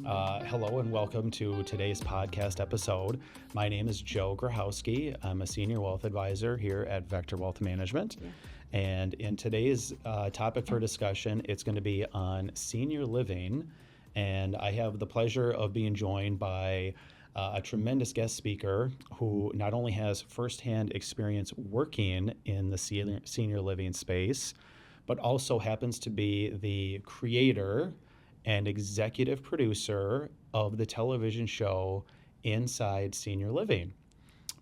Hello and welcome to today's podcast episode. My name is Joe Grochowski. I'm a senior wealth advisor here at Vector Wealth Management. And in today's topic for discussion, it's going to be on senior living. And I have the pleasure of being joined by a tremendous guest speaker who not only has firsthand experience working in the senior living space, but also happens to be the creator and executive producer of the television show Inside Senior Living.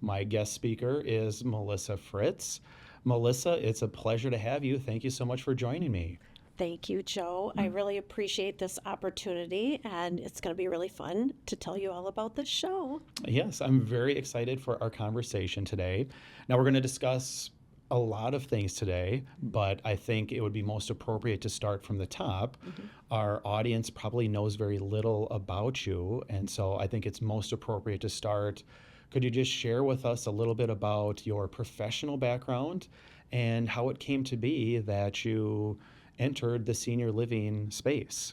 My guest speaker is Melissa Fritz. Melissa, it's a pleasure to have you. Thank you so much for joining me. Thank you, Joe. I really appreciate this opportunity, and it's going to be really fun to tell you all about this show. Yes, I'm very excited for our conversation today. Now, we're going to discuss a lot of things today, but I think it would be most appropriate to start from the top. Our audience probably knows very little about you, and so I think it's most appropriate to start. Could you just share with us a little bit about your professional background and how it came to be that you entered the senior living space?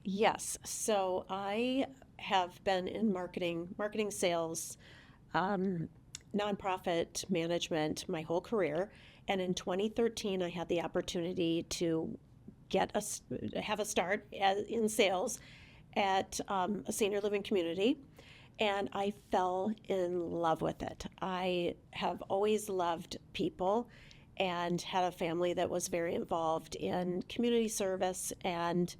Yes, so I have been in marketing sales, nonprofit management my whole career, and in 2013 I had the opportunity to have a start in sales at a senior living community, and I fell in love with it. I have always loved people and had a family that was very involved in community service, and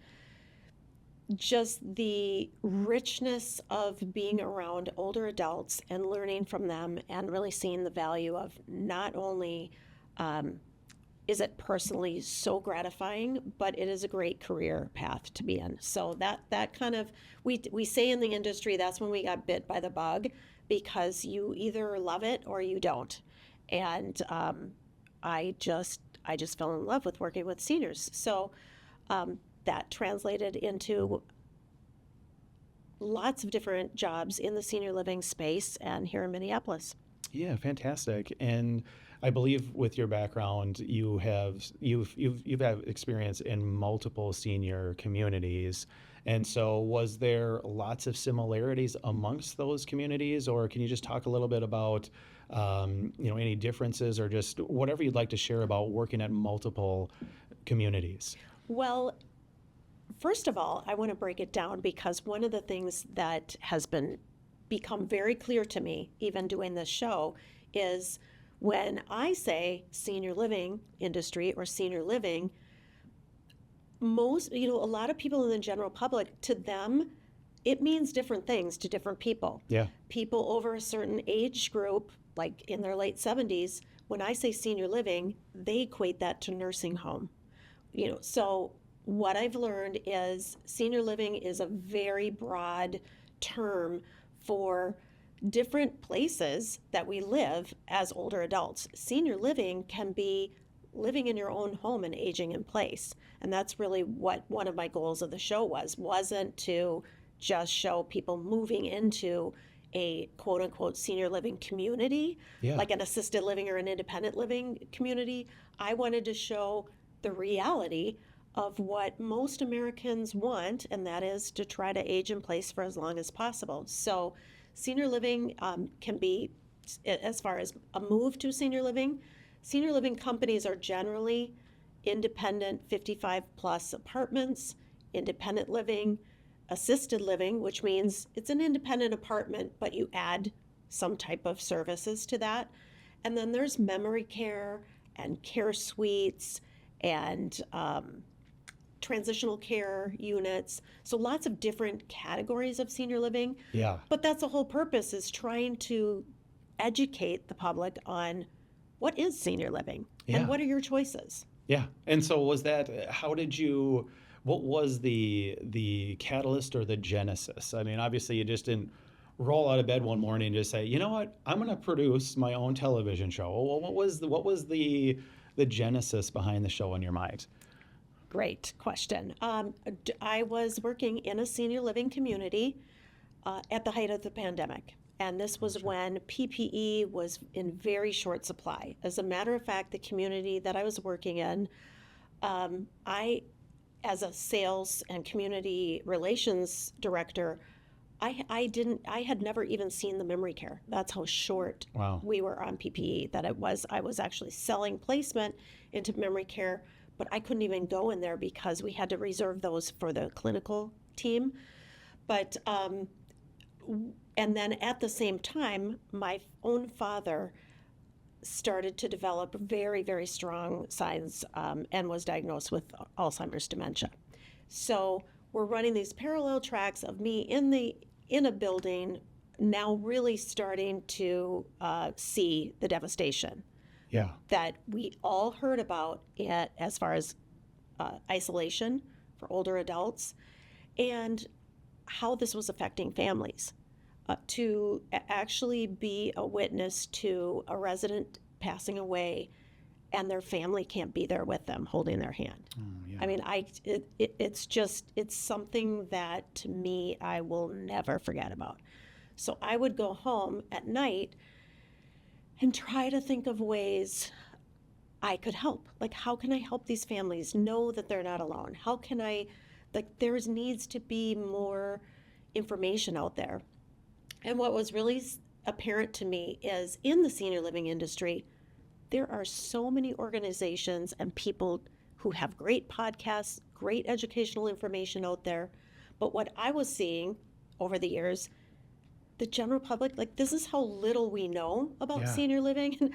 just the richness of being around older adults and learning from them and really seeing the value of not only is it personally so gratifying, but it is a great career path to be in. So that kind of, we say in the industry, that's when we got bit by the bug, because you either love it or you don't. And I just fell in love with working with seniors. So that translated into lots of different jobs in the senior living space and here in Minneapolis. Yeah, fantastic. And I believe with your background, you've had experience in multiple senior communities. And so was there lots of similarities amongst those communities, or can you just talk a little bit about any differences or just whatever you'd like to share about working at multiple communities? Well, first of all, I want to break it down, because one of the things that has become very clear to me, even doing this show, is when I say senior living industry or senior living, a lot of people in the general public, to them, it means different things to different people. Yeah. People over a certain age group, like in their late 70s, when I say senior living, they equate that to nursing home. So what I've learned is senior living is a very broad term for different places that we live as older adults. Senior living can be living in your own home and aging in place. And that's really what one of my goals of the show wasn't to just show people moving into a quote unquote senior living community, like an assisted living or an independent living community. I wanted to show the reality of what most Americans want, and that is to try to age in place for as long as possible. So senior living can be, as far as a move to senior living companies are generally independent 55 plus apartments, independent living, assisted living, which means it's an independent apartment, but you add some type of services to that. And then there's memory care and care suites and transitional care units. So lots of different categories of senior living. Yeah. But that's the whole purpose, is trying to educate the public on what is senior living and what are your choices. Yeah. And so what was the catalyst or the genesis? I mean, obviously you just didn't roll out of bed one morning and just say, you know what, I'm going to produce my own television show. Well, what was the genesis behind the show in your mind? Great question. I was working in a senior living community at the height of the pandemic. And this was when PPE was in very short supply. As a matter of fact, the community that I was working in, as a sales and community relations director, I had never even seen the memory care. That's how short Wow. we were on PPE, that I was actually selling placement into memory care, but I couldn't even go in there because we had to reserve those for the clinical team. But, and then at the same time, my own father started to develop very, very strong signs and was diagnosed with Alzheimer's dementia. So we're running these parallel tracks of me in a building, now really starting to see the devastation that we all heard about as far as isolation for older adults, and how this was affecting families. To actually be a witness to a resident passing away and their family can't be there with them holding their hand. I mean, it's something that to me I will never forget about. So I would go home at night and try to think of ways I could help. Like, how can I help these families know that they're not alone? How can there needs to be more information out there. And what was really apparent to me is in the senior living industry, there are so many organizations and people who have great podcasts, great educational information out there. But what I was seeing over the years, the general public, like, this is how little we know about senior living. And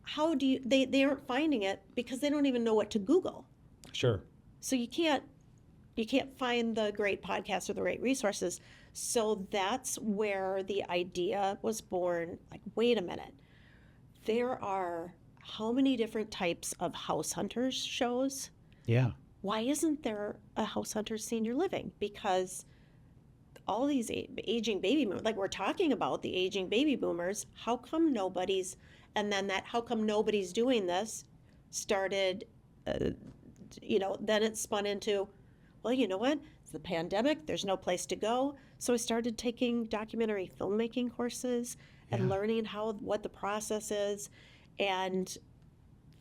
how do they aren't finding it because they don't even know what to Google. Sure. So you can't find the great podcasts or the great resources. So that's where the idea was born. Like, wait a minute. There are how many different types of house hunters shows? Yeah. Why isn't there a house hunter senior living? Because all these aging baby boomers, like we're talking about the aging baby boomers, how come nobody's doing this started, then it spun into, well, you know what? It's the pandemic. There's no place to go. So I started taking documentary filmmaking courses and learning what the process is. And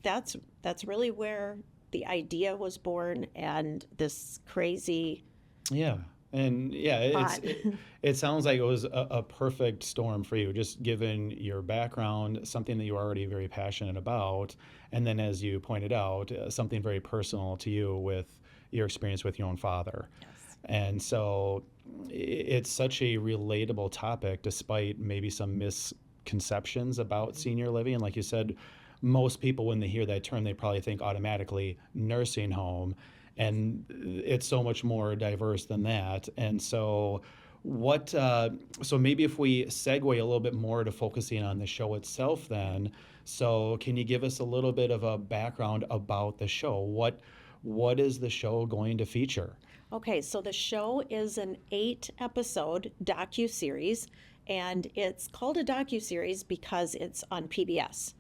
that's really where the idea was born, and this crazy And it sounds like it was a perfect storm for you, just given your background, something that you're already very passionate about, and then, as you pointed out, something very personal to you with your experience with your own father. Yes. And so it's such a relatable topic, despite maybe some misconceptions about senior living. And like you said, most people, when they hear that term, they probably think automatically nursing home. And it's so much more diverse than that. And so so maybe if we segue a little bit more to focusing on the show itself then, so can you give us a little bit of a background about the show? What is the show going to feature? Okay, so the show is an 8-episode docuseries, and it's called a docuseries because it's on PBS.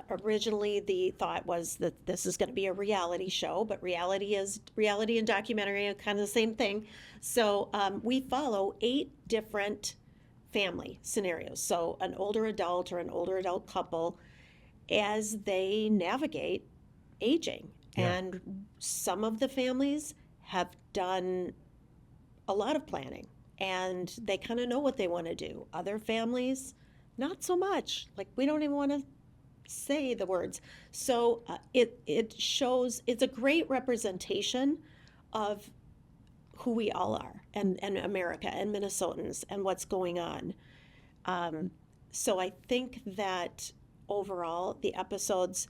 Originally, the thought was that this is going to be a reality show, but reality and documentary are kind of the same thing. So we follow 8 different family scenarios. So an older adult or an older adult couple as they navigate aging. Yeah. And some of the families have done a lot of planning, and they kind of know what they want to do. Other families, not so much. Like, we don't even want to say the words. So it shows, it's a great representation of who we all are, and America and Minnesotans and what's going on. So I think that overall the episodes,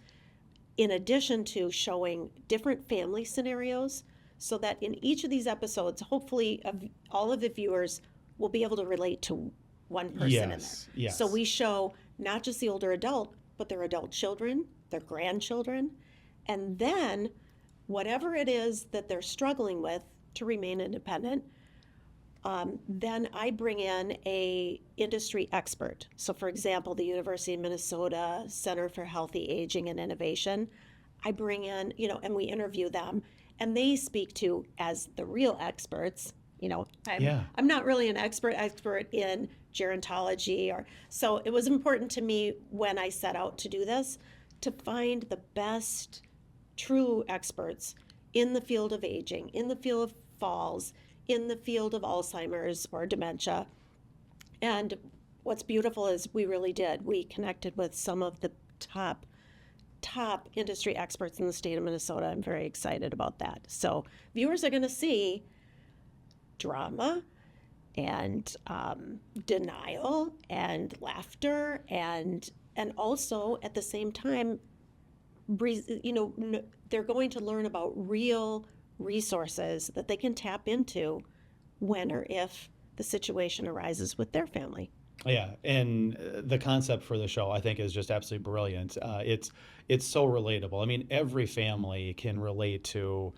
in addition to showing different family scenarios, so that in each of these episodes, hopefully all of the viewers will be able to relate to one person in there. Yes. So we show not just the older adult, but their adult children, their grandchildren, and then whatever it is that they're struggling with to remain independent, then I bring in a industry expert. So for example, the University of Minnesota Center for Healthy Aging and Innovation, I bring in, and we interview them, and they speak to as the real experts. I'm not really an expert in gerontology, so it was important to me when I set out to do this to find the best true experts in the field of aging, in the field of falls, in the field of Alzheimer's or dementia. And what's beautiful is we really did. We connected with some of the top industry experts in the state of Minnesota. I'm very excited about that. So viewers are going to see drama and denial and laughter and also at the same time, they're going to learn about real resources that they can tap into when or if the situation arises with their family. Yeah, and the concept for the show, I think, is just absolutely brilliant. It's so relatable. I mean, every family can relate to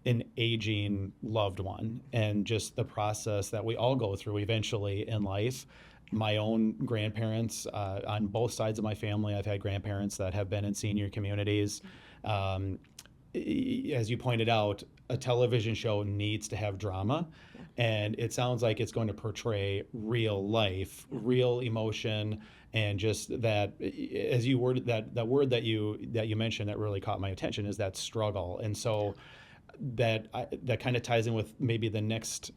an aging loved one and just the process that we all go through eventually in life. My own grandparents, on both sides of my family, I've had grandparents that have been in senior communities. As you pointed out, a television show needs to have drama. And it sounds like it's going to portray real life, real emotion, and just that, as you worded that word that you mentioned that really caught my attention is that struggle. And so that kind of ties in with maybe the next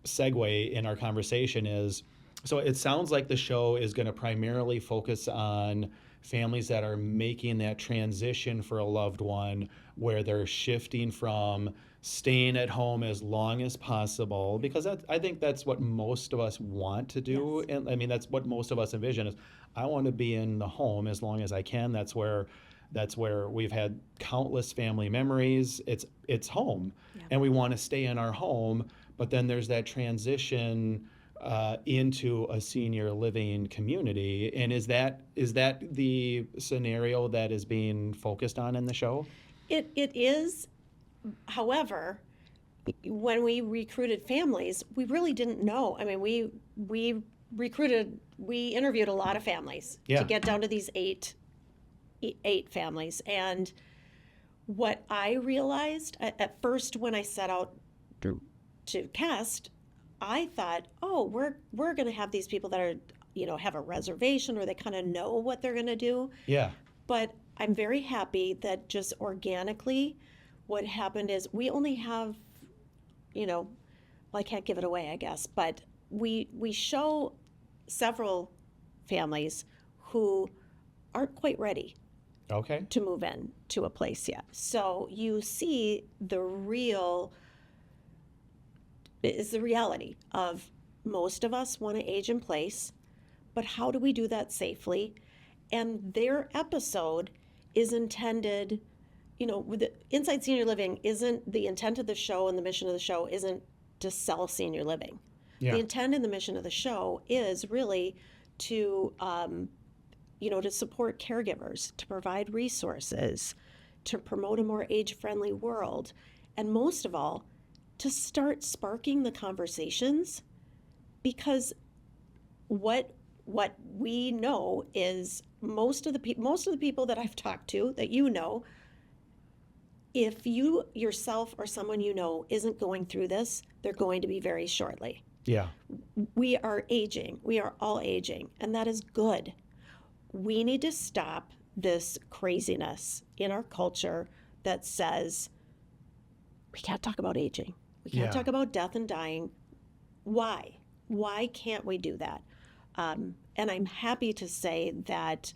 segue in our conversation is, so it sounds like the show is going to primarily focus on families that are making that transition for a loved one where they're shifting from staying at home as long as possible, because I think that's what most of us want to do. Yes. And I mean, that's what most of us envision is, I want to be in the home as long as I can. That's where we've had countless family memories. It's home. Yeah. And we want to stay in our home, but then there's that transition into a senior living community. And is that the scenario that is being focused on in the show? It is. However, when we recruited families, we really didn't know. I mean, we interviewed a lot of families to get down to these eight families. And what I realized at first when I set out to cast, I thought, oh, we're going to have these people that are, have a reservation or they kind of know what they're going to do. Yeah. But I'm very happy that just organically, what happened is we only have, well, I can't give it away, I guess, but we show several families who aren't quite ready to move in to a place yet. So you see the reality of most of us want to age in place, but how do we do that safely? And their episode is intended, with the Inside Senior Living isn't the intent of the show, and the mission of the show isn't to sell senior living. Yeah. The intent and the mission of the show is really to, to support caregivers, to provide resources, to promote a more age-friendly world, and most of all, to start sparking the conversations, because what we know is most of the people that I've talked to, that if you yourself or someone isn't going through this, they're going to be very shortly. Yeah. We are aging. We are all aging, and that is good. We need to stop this craziness in our culture that says we can't talk about aging. We can't talk about death and dying. Why? Why can't we do that? And I'm happy to say that,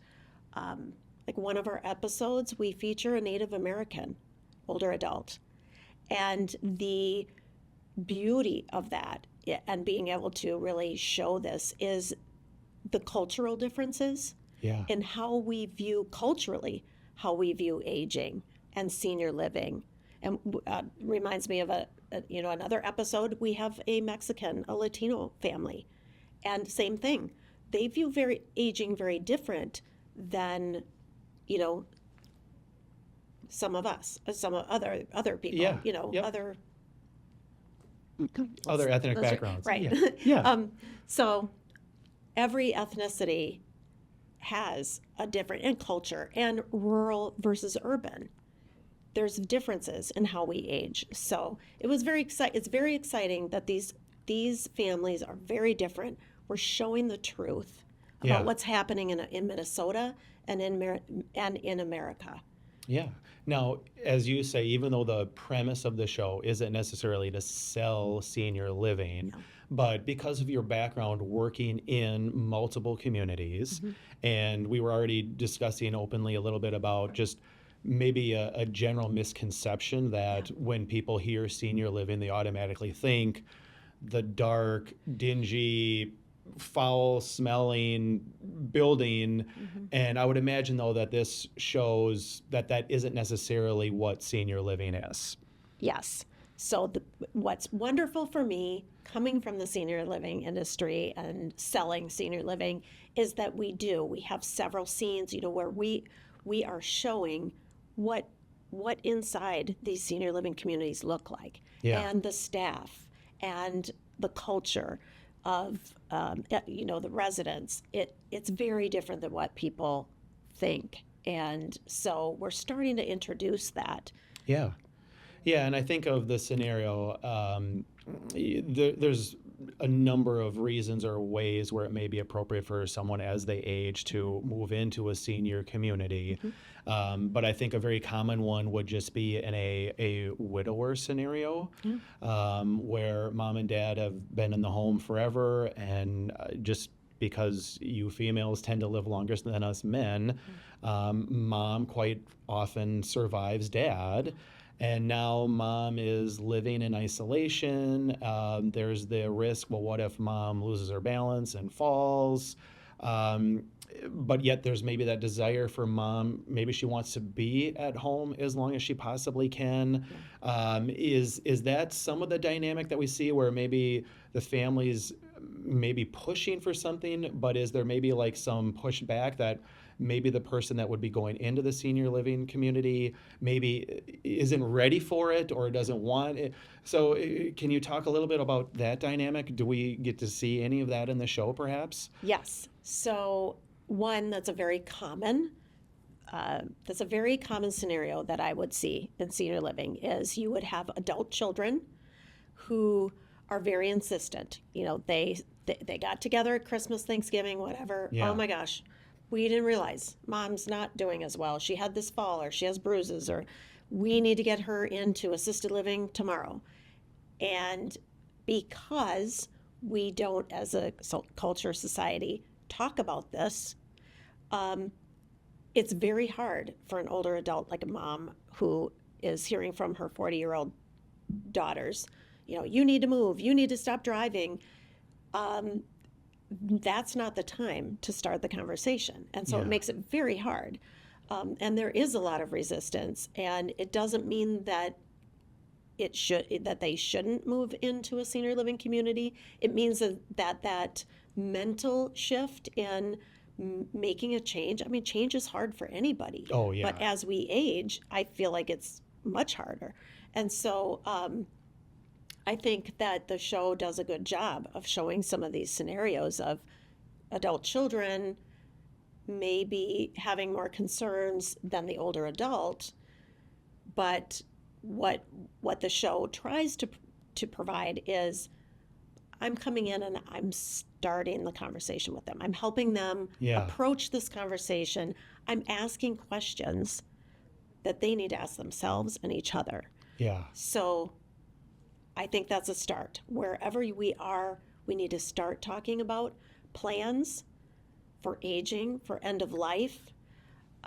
like one of our episodes, we feature a Native American older adult. And the beauty of that and being able to really show this is the cultural differences in how we view culturally, how we view aging and senior living. And reminds me of another episode. We have a Mexican, a Latino family, and same thing. They view aging very different than, some of us, some other people, other ethnic backgrounds. Right. Yeah. So every ethnicity has a different, and culture, and rural versus urban. There's differences in how we age. So it was it's very exciting that these families are very different. We're showing the truth about what's happening in Minnesota and in America. Yeah. Now, as you say, even though the premise of the show isn't necessarily to sell senior living, No. but because of your background working in multiple communities, and we were already discussing openly a little bit about just maybe a general misconception Yeah. that when people hear senior living, they automatically think the dark, dingy, foul smelling building. And I would imagine, though, that this shows that that isn't necessarily what senior living is. Yes. So what's wonderful for me coming from the senior living industry and selling senior living is that we have several scenes, where we are showing what inside these senior living communities look like, Yeah. and the staff and the culture of the residents. It's very different than what people think, and so we're starting to introduce that. Yeah. Yeah, and I think of the scenario, there's a number of reasons or ways where it may be appropriate for someone as they age to move into a senior community. But I think a very common one would just be in a widower scenario, where mom and dad have been in the home forever, and just because you females tend to live longer than us men, mom quite often survives dad. And now mom is living in isolation. There's the risk, well, what if mom loses her balance and falls? But yet there's maybe that desire for mom, maybe she wants to be at home as long as she possibly can. Is that some of the dynamic that we see where maybe the family's maybe pushing for something, but is there maybe like some pushback that maybe the person that would be going into the senior living community maybe isn't ready for it or doesn't want it? So can you talk a little bit about that dynamic? Do we get to see any of that in the show perhaps? Yes. So one that's a very common scenario that I would see in senior living is you would have adult children who are very insistent. They got together at Christmas, Thanksgiving, whatever. Yeah. Oh my gosh, we didn't realize mom's not doing as well. She had this fall, or she has bruises, or we need to get her into assisted living tomorrow. And because we don't, as a culture society, talk about this, it's very hard for an older adult like a mom who is hearing from her 40-year-old daughters, you need to move, you need to stop driving. That's not the time to start the conversation. And so it makes it very hard. And there is a lot of resistance. And it doesn't mean that they shouldn't move into a senior living community. It means that mental shift in making a change. I mean, change is hard for anybody. Oh, yeah. But as we age, I feel like it's much harder. And so I think that the show does a good job of showing some of these scenarios of adult children maybe having more concerns than the older adult, but what the show tries to provide is, I'm coming in and I'm starting the conversation with them. I'm helping them approach this conversation. I'm asking questions that they need to ask themselves and each other. Yeah. So I think that's a start. Wherever we are, we need to start talking about plans for aging, for end of life,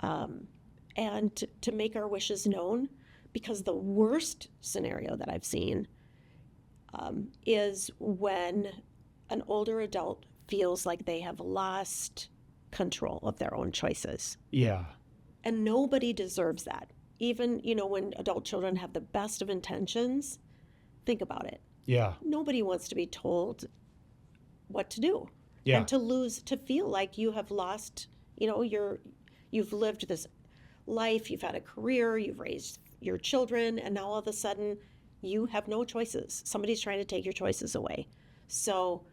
and to make our wishes known. Because the worst scenario that I've seen is when an older adult feels like they have lost control of their own choices. Yeah. And nobody deserves that. Even, when adult children have the best of intentions, think about it. Yeah. Nobody wants to be told what to do. Yeah. And to feel like you have lost, you've lived this life, you've had a career, you've raised your children, and now all of a sudden you have no choices. Somebody's trying to take your choices away. So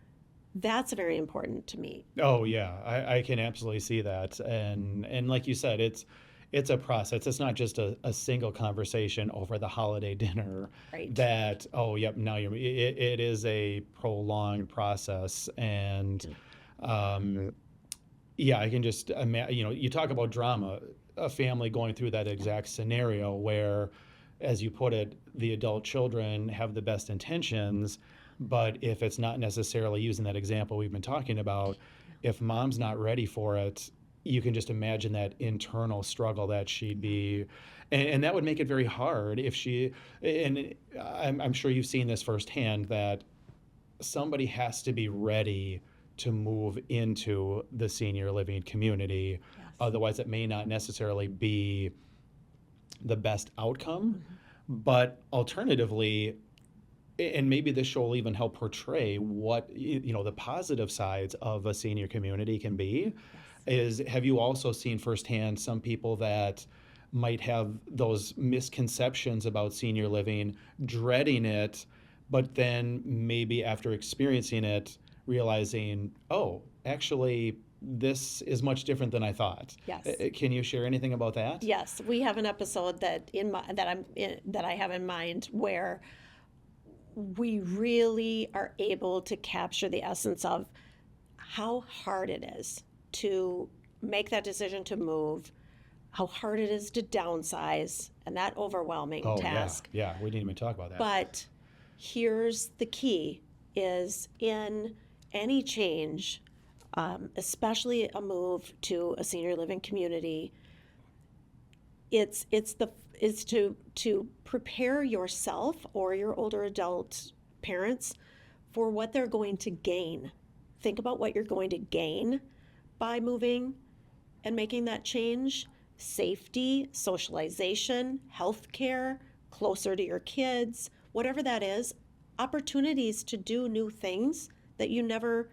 that's very important to me. Oh yeah, I can absolutely see that. And like you said, it's a process. It's not just a single conversation over the holiday dinner. Right. That, oh yep, now it is a prolonged process. And yeah, I can just imagine, you talk about drama. a family going through that exact scenario where, as you put it, the adult children have the best intentions, but if it's not necessarily, using that example we've been talking about, if mom's not ready for it, you can just imagine that internal struggle that she'd be, and that would make it very hard if she, and I'm sure you've seen this firsthand, that somebody has to be ready to move into the senior living community. Yes. Otherwise, it may not necessarily be the best outcome. But alternatively, and maybe this show will even help portray what, the positive sides of a senior community can be, is, have you also seen firsthand some people that might have those misconceptions about senior living, dreading it, but then maybe after experiencing it, realizing, oh, actually, this is much different than I thought. Yes. Can you share anything about that? Yes, we have an episode that I have in mind where we really are able to capture the essence of how hard it is to make that decision to move, how hard it is to downsize, and that overwhelming task. Yeah, we didn't even talk about that. But here's the key, is in any change, especially a move to a senior living community, it's to prepare yourself or your older adult parents for what they're going to gain. Think about what you're going to gain by moving and making that change: safety, socialization, healthcare, closer to your kids, whatever that is, opportunities to do new things that you never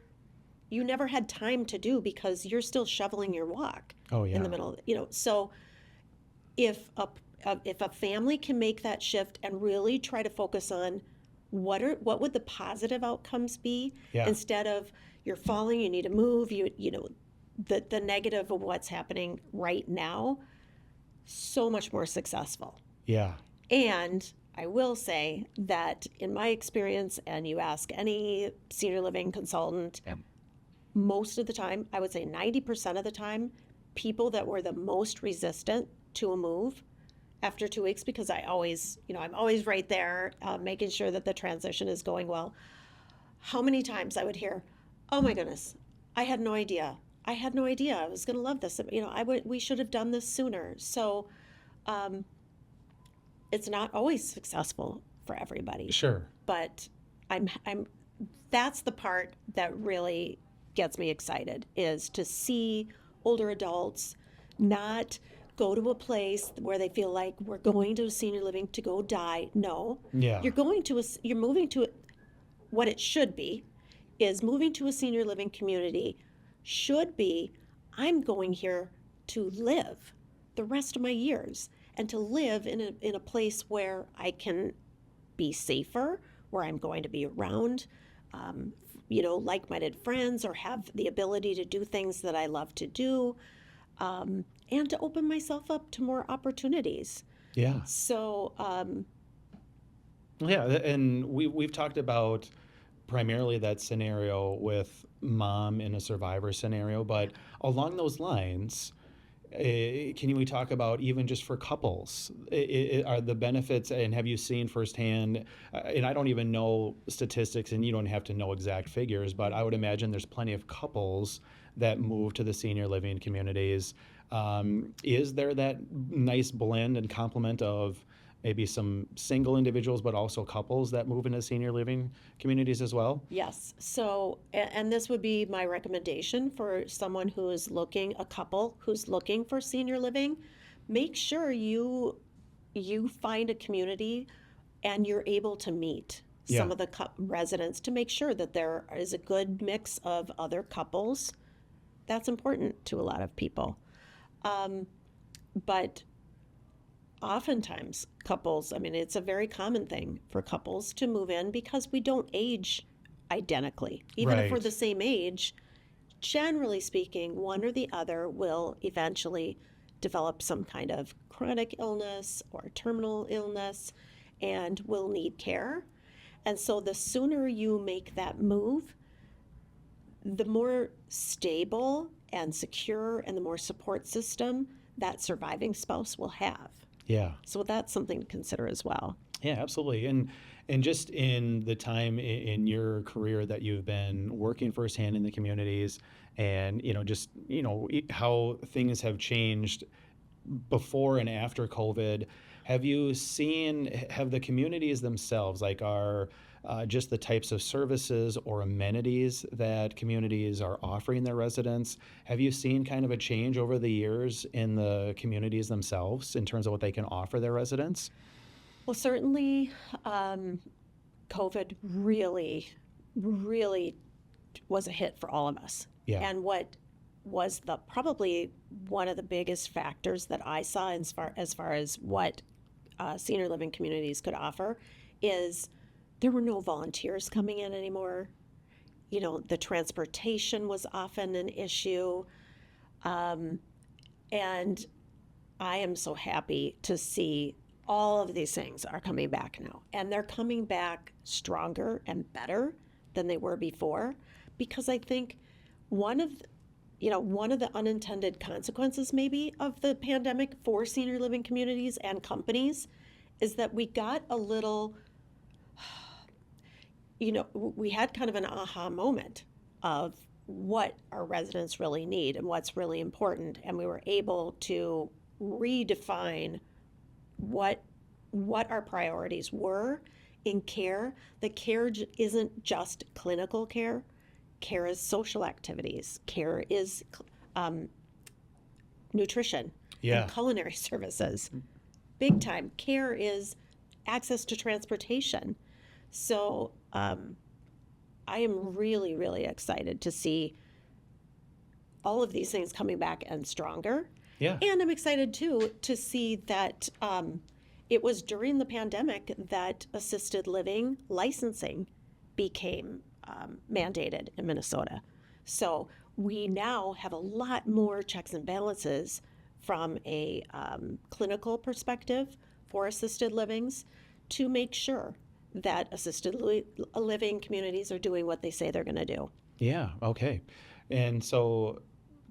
had time to do because you're still shoveling your walk in the middle. So if a family can make that shift and really try to focus on what would the positive outcomes be, instead of you're falling, you need to move, the negative of what's happening right now, so much more successful. Yeah. And I will say that in my experience, and you ask any senior living consultant, most of the time, I would say 90% of the time, people that were the most resistant to a move after 2 weeks, because I'm always right there, making sure that the transition is going well. How many times I would hear, "Oh my goodness, I had no idea. I was going to love this. We should have done this sooner." So, it's not always successful for everybody. Sure. But that's the part that really gets me excited, is to see older adults not go to a place where they feel like we're going to a senior living to go die. No. Yeah. You're moving to what it should be, is moving to a senior living community should be, I'm going here to live the rest of my years, and to live in a place where I can be safer, where I'm going to be around like-minded friends, or have the ability to do things that I love to do, and to open myself up to more opportunities. Yeah. So, and we've talked about primarily that scenario with mom in a survivor scenario, but along those lines, can we talk about, even just for couples, are the benefits, and have you seen firsthand, and I don't even know statistics, and you don't have to know exact figures, but I would imagine there's plenty of couples that move to the senior living communities. Is there that nice blend and complement of maybe some single individuals, but also couples that move into senior living communities as well? Yes. So, and this would be my recommendation for someone who is a couple who's looking for senior living. Make sure you find a community and you're able to meet some of the residents, to make sure that there is a good mix of other couples. That's important to a lot of people. But oftentimes couples, it's a very common thing for couples to move in because we don't age identically. Even if we're the same age, generally speaking, one or the other will eventually develop some kind of chronic illness or terminal illness and will need care. And so the sooner you make that move, the more stable and secure and the more support system that surviving spouse will have. Yeah. So that's something to consider as well. Yeah, absolutely. And just in the time in your career that you've been working firsthand in the communities, and just how things have changed before and after COVID, have the communities themselves, like, are just the types of services or amenities that communities are offering their residents, have you seen kind of a change over the years in the communities themselves in terms of what they can offer their residents? Well, certainly, COVID really, really was a hit for all of us. Yeah. And what was probably one of the biggest factors that I saw as far as what senior living communities could offer is there were no volunteers coming in anymore. The transportation was often an issue. And I am so happy to see all of these things are coming back now. And they're coming back stronger and better than they were before, because I think one of the unintended consequences maybe of the pandemic for senior living communities and companies is that we got a little, we had kind of an aha moment of what our residents really need and what's really important. And we were able to redefine what our priorities were in care. The care isn't just clinical care. Care is social activities. Care is nutrition and culinary services. Big time. Care is access to transportation. So I am really, really excited to see all of these things coming back and stronger. Yeah. And I'm excited too to see that it was during the pandemic that assisted living licensing became mandated in Minnesota. So we now have a lot more checks and balances from a clinical perspective for assisted livings to make sure that assisted living communities are doing what they say they're going to do. Yeah, okay. And so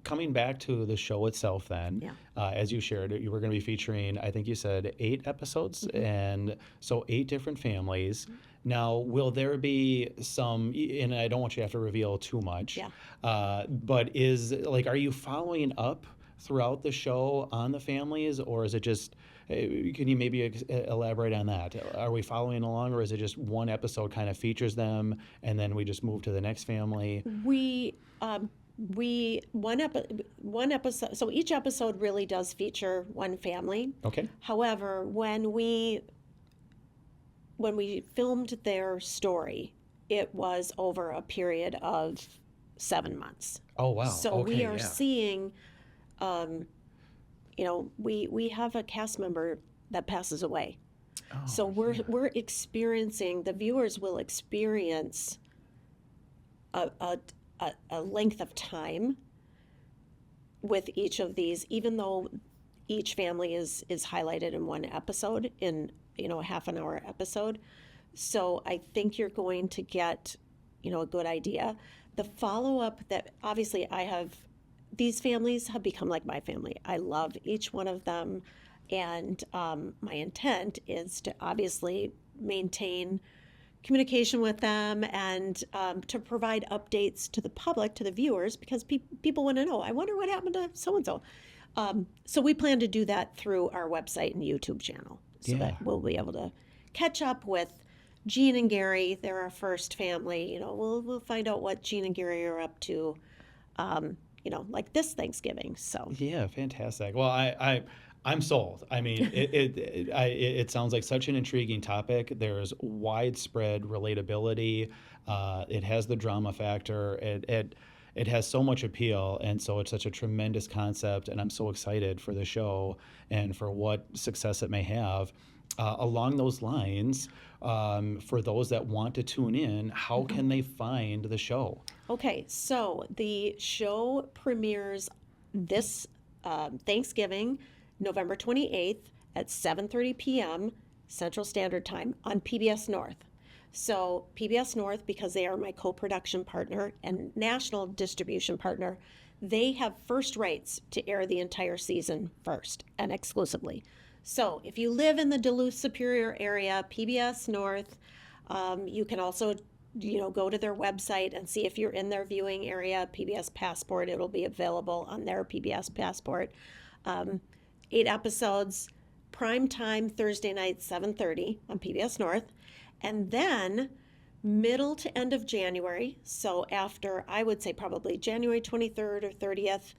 coming back to the show itself then, as you shared, you were going to be featuring, I think you said 8 episodes, and so 8 different families. Now, will there be some, and I don't want you to have to reveal too much, but are you following up throughout the show on the families, or is it just, can you maybe elaborate on that? Are we following along, or is it just one episode kind of features them, and then we just move to the next family? One episode, so each episode really does feature one family. Okay. However, when we filmed their story, it was over a period of 7 months. Oh, wow. So okay, we are seeing, we have a cast member that passes away. Oh, so we're experiencing, the viewers will experience a length of time with each of these, even though each family is highlighted in one episode, in a half an hour episode. So I think you're going to get a good idea. The follow-up that obviously these families have become like my family. I love each one of them, and my intent is to obviously maintain communication with them and to provide updates to the public, to the viewers, because people want to know, I wonder what happened to so-and-so. So we plan to do that through our website and YouTube channel, so that we'll be able to catch up with Jean and Gary. They're our first family. We'll find out what Jean and Gary are up to, like this Thanksgiving. So yeah, fantastic. Well, I'm sold. I mean, it sounds like such an intriguing topic. There's widespread relatability. It has the drama factor. It has so much appeal, and so it's such a tremendous concept. And I'm so excited for the show and for what success it may have. Along those lines, for those that want to tune in, how can they find the show? Okay, so the show premieres this Thanksgiving, November 28th at 7:30 p.m. Central Standard Time on PBS North. So PBS North, because they are my co-production partner and national distribution partner, they have first rights to air the entire season first and exclusively. So if you live in the Duluth Superior area, PBS North, you can also go to their website and see if you're in their viewing area. PBS Passport, it'll be available on their PBS Passport. 8 episodes, prime time Thursday night, 7:30 on PBS North. And then middle to end of January, so after, I would say probably January 23rd or 30th,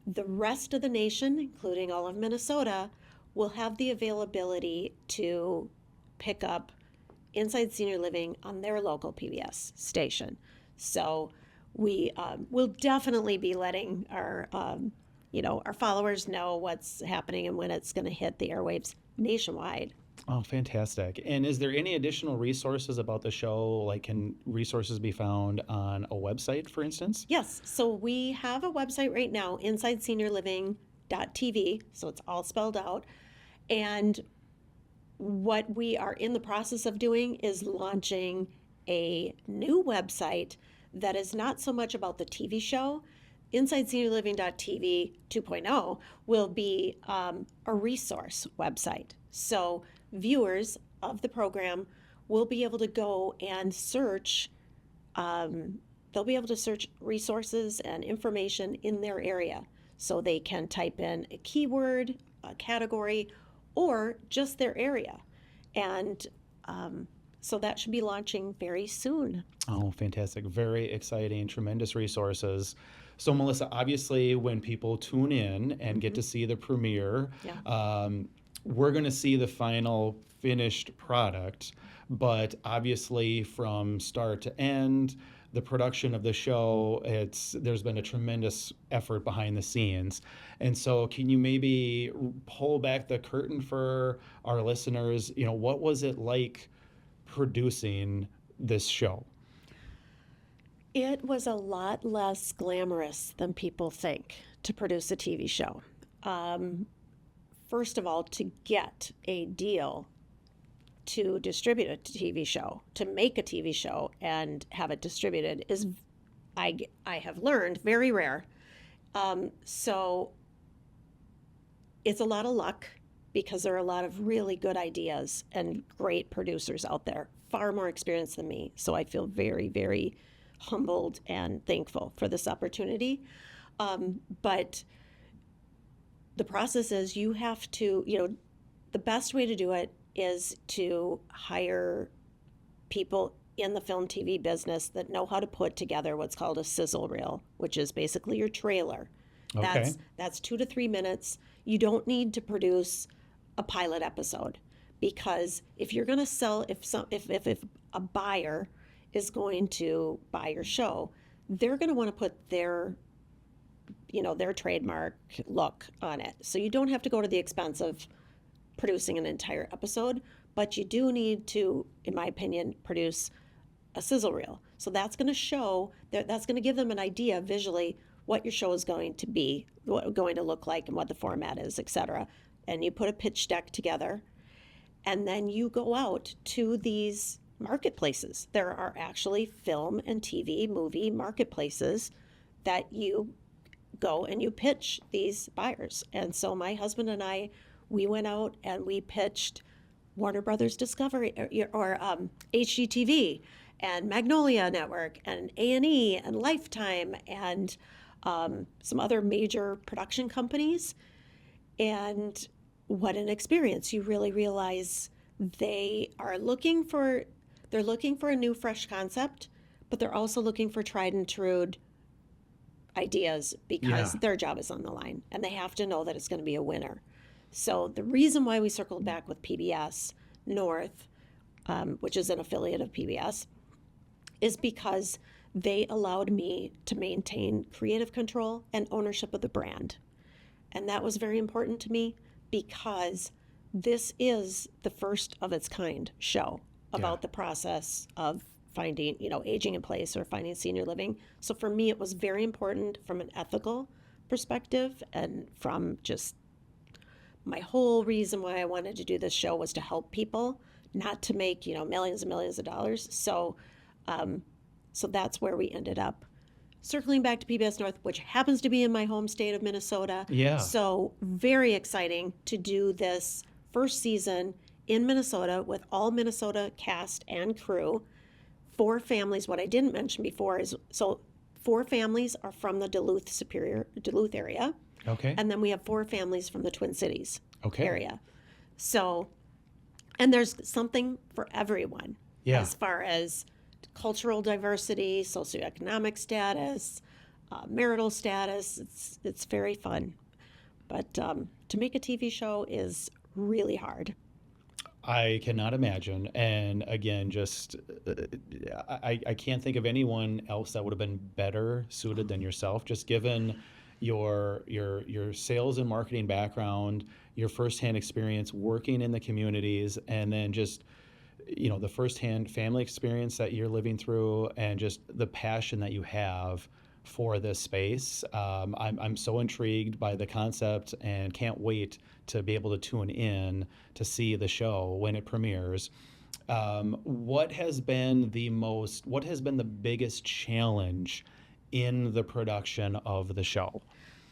the rest of the nation, including all of Minnesota, will have the availability to pick up Inside Senior Living on their local PBS station. So we will definitely be letting our followers know what's happening and when it's going to hit the airwaves nationwide. Oh, fantastic. And is there any additional resources about the show? Like, can resources be found on a website, for instance? Yes. So we have a website right now, InsideSeniorLiving.tv. So it's all spelled out. And what we are in the process of doing is launching a new website that is not so much about the TV show. InsideSeniorLiving.tv 2.0 will be a resource website. So viewers of the program will be able to go and search. They'll be able to search resources and information in their area. So they can type in a keyword, a category, or just their area. And so that should be launching very soon. Oh, fantastic. Very exciting, tremendous resources. So, Melissa, obviously, when people tune in and get to see the premiere, we're going to see the final finished product. But obviously, from start to end, the production of the show, there's been a tremendous effort behind the scenes. And so can you maybe pull back the curtain for our listeners? What was it like producing this show? It was a lot less glamorous than people think to produce a TV show. First of all, to get a deal to distribute a TV show, to make a TV show and have it distributed is, I have learned, very rare. So it's a lot of luck because there are a lot of really good ideas and great producers out there, far more experienced than me. So I feel very, very humbled and thankful for this opportunity. But the process is you have to, the best way to do it is to hire people in the film TV business that know how to put together what's called a sizzle reel, which is basically your trailer. Okay. That's 2 to 3 minutes. You don't need to produce a pilot episode, because if you're going to sell, if a buyer is going to buy your show, they're going to want to put their trademark look on it. So you don't have to go to the expense of producing an entire episode, but you do need to, in my opinion, produce a sizzle reel. So that's going to show, that's going to give them an idea visually what your show is going to be, what it's going to look like, and what the format is, etc. And you put a pitch deck together, and then you go out to these marketplaces. There are actually film and TV, movie marketplaces that you go and you pitch these buyers. And so my husband and I, we went out and we pitched Warner Brothers Discovery or HGTV and Magnolia Network and A&E and Lifetime and some other major production companies. And what an experience. You really realize they're looking for a new, fresh concept, but they're also looking for tried and true ideas because their job is on the line and they have to know that it's going to be a winner. So the reason why we circled back with PBS North, which is an affiliate of PBS, is because they allowed me to maintain creative control and ownership of the brand. And that was very important to me because this is the first of its kind show about the process of finding, aging in place or finding senior living. So for me, it was very important from an ethical perspective, and from just my whole reason why I wanted to do this show was to help people, not to make, millions and millions of dollars. So, so that's where we ended up circling back to PBS North, which happens to be in my home state of Minnesota. Yeah. So very exciting to do this first season in Minnesota with all Minnesota cast and crew. 4 families. What I didn't mention before is, so 4 families are from the Duluth area. Okay. And then we have 4 families from the Twin Cities Okay. area. So, and there's something for everyone Yeah. as far as cultural diversity, socioeconomic status, marital status. It's very fun. But to make a TV show is really hard. I cannot imagine. And again, just I can't think of anyone else that would have been better suited than yourself, just given your sales and marketing background, your firsthand experience working in the communities, and then just the firsthand family experience that you're living through, and just the passion that you have for this space. I'm so intrigued by the concept and can't wait to be able to tune in to see the show when it premieres. What has been the biggest challenge in the production of the show?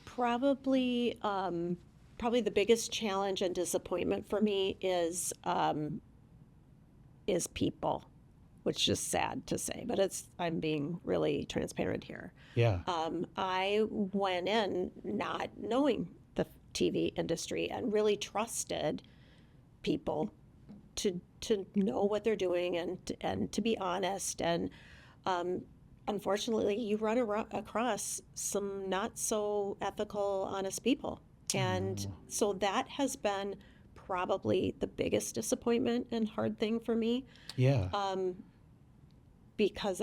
Probably the biggest challenge and disappointment for me is people, which is sad to say, but I'm being really transparent here. Yeah. I went in not knowing the TV industry and really trusted people to know what they're doing and to be honest. And unfortunately, you run across some not so ethical, honest people. And so that has been probably the biggest disappointment and hard thing for me. Yeah. Because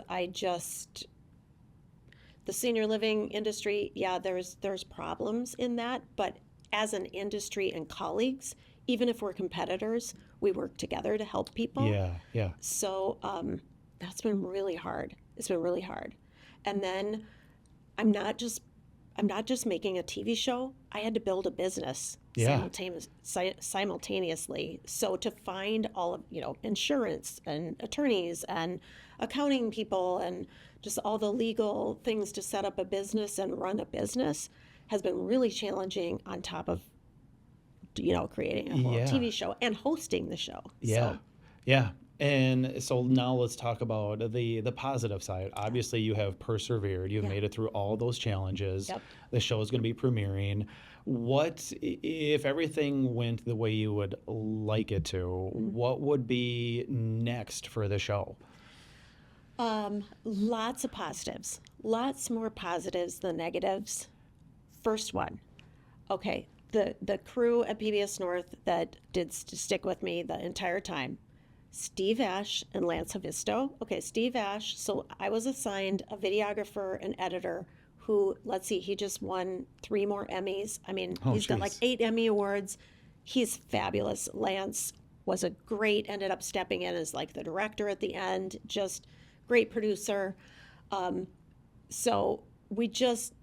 the senior living industry, yeah, there's problems in that, but as an industry and colleagues, even if we're competitors, we work together to help people. Yeah, yeah. So that's been really hard. It's been really hard. And then I'm not just making a TV show. I had to build a business simultaneously. So to find all of, insurance and attorneys and accounting people and just all the legal things to set up a business and run a business has been really challenging, on top of, creating a whole TV show and hosting the show. Yeah. So. Yeah. And so now let's talk about the positive side. Obviously, you have persevered. You've made it through all those challenges. Yep. The show is going to be premiering. What, if everything went the way you would like it to, what would be next for the show? Lots of positives. Lots more positives than negatives. First one. Okay, the crew at PBS North that did stick with me the entire time. Steve Ash and Lance Havisto. Okay, Steve Ash. So I was assigned a videographer and editor who, he just won 3 more Emmys. I mean, he's got like 8 Emmy Awards. He's fabulous. Lance ended up stepping in as like the director at the end. Just great producer. So we just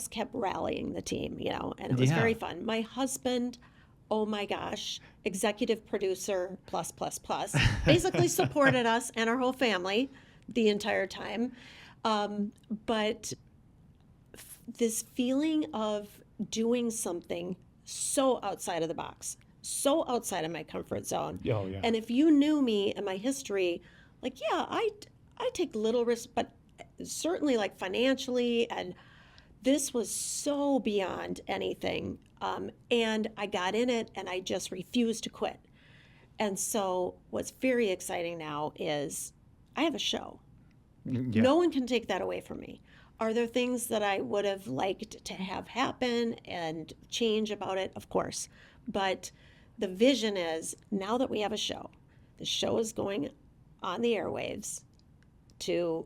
kept rallying the team, and it was very fun. My husband, oh my gosh, executive producer plus, basically supported us and our whole family the entire time. But this feeling of doing something so outside of the box, so outside of my comfort zone. Oh, yeah. And if you knew me and my history, I take little risk, but certainly like financially, and this was so beyond anything. And I got in it and I just refused to quit. And so what's very exciting now is I have a show. Yeah. No one can take that away from me. Are there things that I would have liked to have happen and change about it? Of course. But the vision is, now that we have a show, the show is going on the airwaves to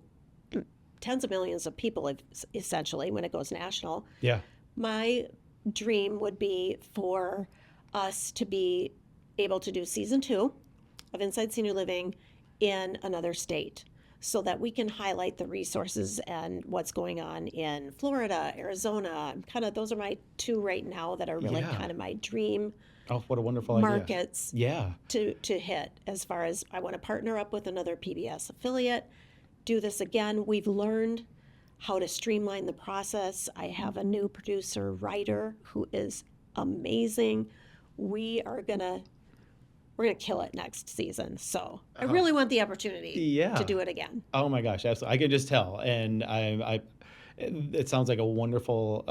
tens of millions of people, essentially, when it goes national. Yeah. My dream would be for us to be able to do season 2 of Inside Senior Living in another state, so that we can highlight the resources and what's going on in Florida, Arizona. Those are my 2 right now that are really kind of my dream. Oh, what a wonderful markets idea. to hit, as far as I want to partner up with another PBS affiliate, do this again. We've learned how to streamline the process. I have a new producer writer who is amazing. We're gonna kill it next season. So I really want the opportunity to do it again. Oh my gosh, absolutely. I can just tell. And it sounds like a wonderful,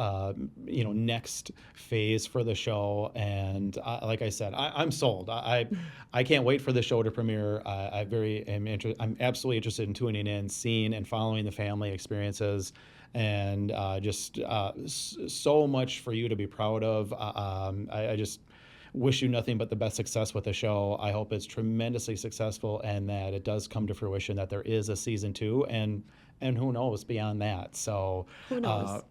next phase for the show. And like I said, I'm sold. I can't wait for the show to premiere. I'm absolutely interested in tuning in, seeing and following the family experiences, and so much for you to be proud of. I just wish you nothing but the best success with the show. I hope it's tremendously successful and that it does come to fruition, that there is a season 2, and who knows beyond that. So who knows?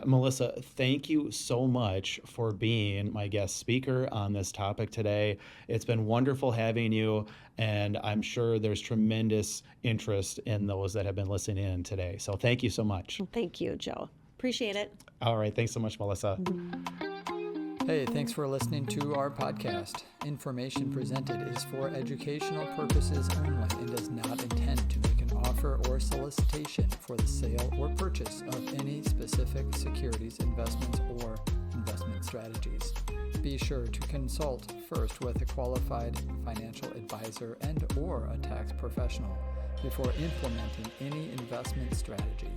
Melissa, thank you so much for being my guest speaker on this topic today. It's been wonderful having you, and I'm sure there's tremendous interest in those that have been listening in today. So thank you so much. Thank you, Joe. Appreciate it. All right. Thanks so much, Melissa. Hey, thanks for listening to our podcast. Information presented is for educational purposes only and does not intend to make an offer or solicitation for the sale or purchase of any specific securities, investments, or investment strategies. Be sure to consult first with a qualified financial advisor and/or a tax professional before implementing any investment strategy.